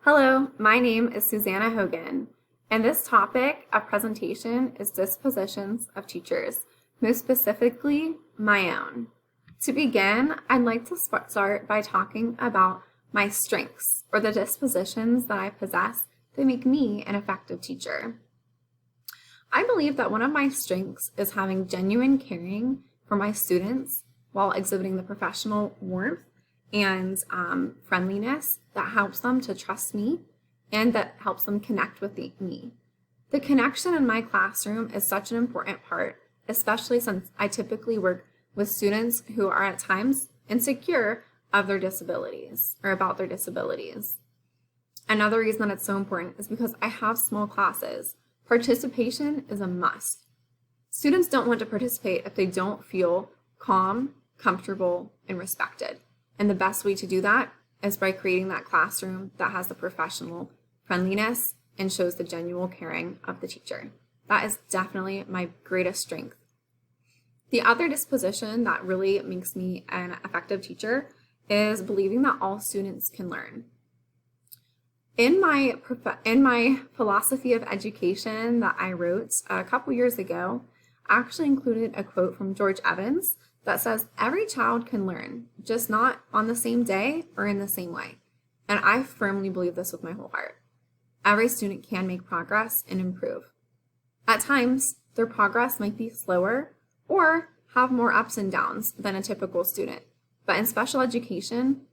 Hello, my name is Susanna Hogan, and this topic of presentation is dispositions of teachers, most specifically my own. To begin, I'd like to start by talking about my strengths, or the dispositions that I possess that make me an effective teacher. I believe that one of my strengths is having genuine caring for my students while exhibiting the professional warmth and friendliness that helps them to trust me and that helps them connect with me. The connection in my classroom is such an important part, especially since I typically work with students who are at times insecure of their disabilities or about their disabilities. Another reason that it's so important is because I have small classes. Participation is a must. Students don't want to participate if they don't feel calm, comfortable, and respected. And the best way to do that is by creating that classroom that has the professional friendliness and shows the genuine caring of the teacher. That is definitely my greatest strength. The other disposition that really makes me an effective teacher is believing that all students can learn. In my philosophy of education that I wrote a couple years ago, I actually included a quote from George Evans that says, "Every child can learn, just not on the same day or in the same way." And I firmly believe this with my whole heart. Every student can make progress and improve. At times, their progress might be slower or have more ups and downs than a typical student. But in special education,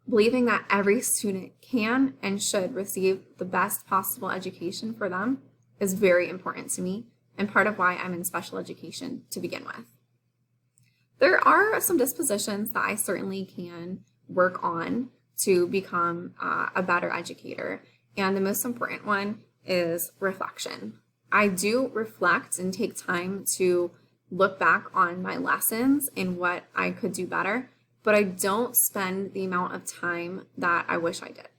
believing that every student can and should receive the best possible education for them is very important to me and part of why I'm in special education to begin with. There are some dispositions that I certainly can work on to become a better educator, and the most important one is reflection. I do reflect and take time to look back on my lessons and what I could do better, but I don't spend the amount of time that I wish I did.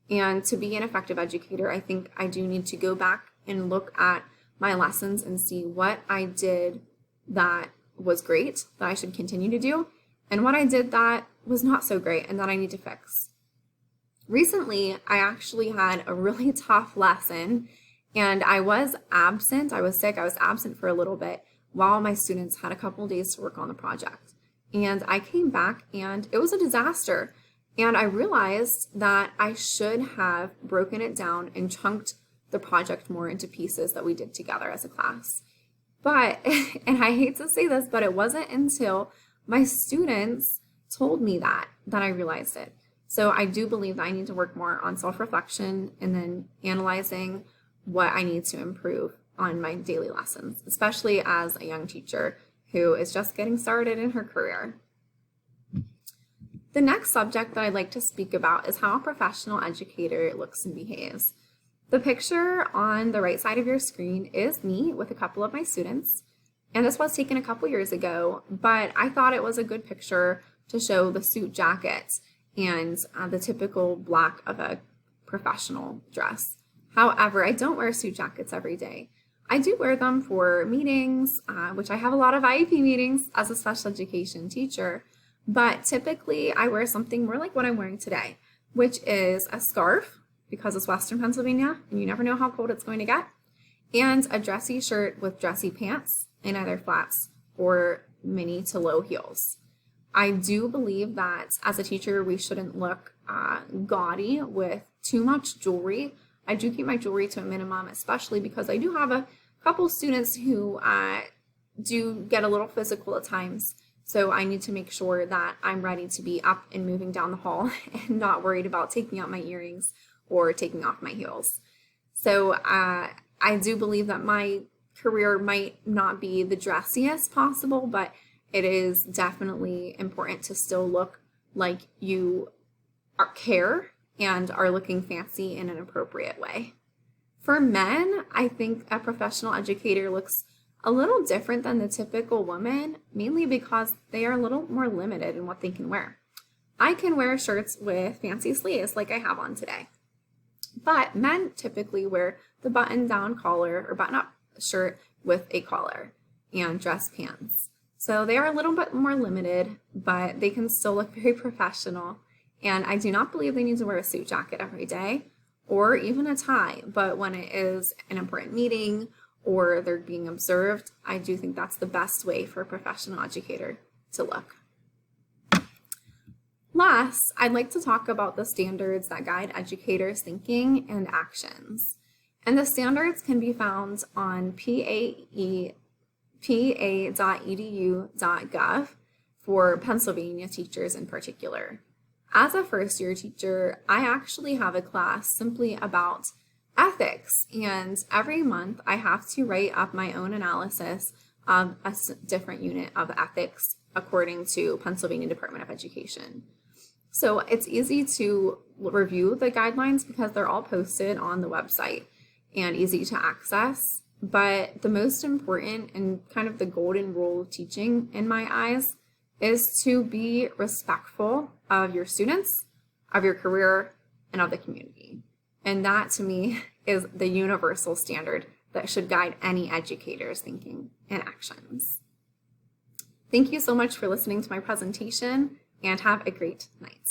And to be an effective educator, I think I do need to go back and look at my lessons and see what I did that was great, that I should continue to do, and what I did that was not so great and that I need to fix. Recently, I actually had a really tough lesson and I was absent. I was sick. I was absent for a little bit while my students had a couple days to work on the project. And I came back and it was a disaster. And I realized that I should have broken it down and chunked the project more into pieces that we did together as a class. But, and I hate to say this, but it wasn't until my students told me that I realized it. So I do believe that I need to work more on self-reflection and then analyzing what I need to improve on my daily lessons, especially as a young teacher who is just getting started in her career. The next subject that I'd like to speak about is how a professional educator looks and behaves. The picture on the right side of your screen is me with a couple of my students, and this was taken a couple years ago, but I thought it was a good picture to show the suit jacket and the typical black of a professional dress. However, I don't wear suit jackets every day. I do wear them for meetings, which I have a lot of IEP meetings as a special education teacher, but typically I wear something more like what I'm wearing today, which is a scarf, because it's Western Pennsylvania and you never know how cold it's going to get, and a dressy shirt with dressy pants in either flats or mini to low heels. I do believe that as a teacher we shouldn't look gaudy with too much jewelry. I do keep my jewelry to a minimum, especially because I do have a couple students who do get a little physical at times. So I need to make sure that I'm ready to be up and moving down the hall and not worried about taking out my earrings or taking off my heels. So I do believe that my career might not be the dressiest possible, but it is definitely important to still look like you care and are looking fancy in an appropriate way. For men, I think a professional educator looks a little different than the typical woman, mainly because they are a little more limited in what they can wear. I can wear shirts with fancy sleeves like I have on today. But men typically wear the button-down collar or button-up shirt with a collar and dress pants. So they are a little bit more limited, but they can still look very professional. And I do not believe they need to wear a suit jacket every day. or even a tie, but when it is an important meeting or they're being observed, I do think that's the best way for a professional educator to look. Last, I'd like to talk about the standards that guide educators' thinking and actions. And the standards can be found on pa.edu.gov for Pennsylvania teachers in particular. As a first-year teacher, I actually have a class simply about ethics, and every month I have to write up my own analysis of a different unit of ethics according to Pennsylvania Department of Education. So it's easy to review the guidelines because they're all posted on the website and easy to access. But the most important and kind of the golden rule of teaching in my eyes is to be respectful of your students, of your career, and of the community. And that to me is the universal standard that should guide any educator's thinking and actions. Thank you so much for listening to my presentation, and have a great night.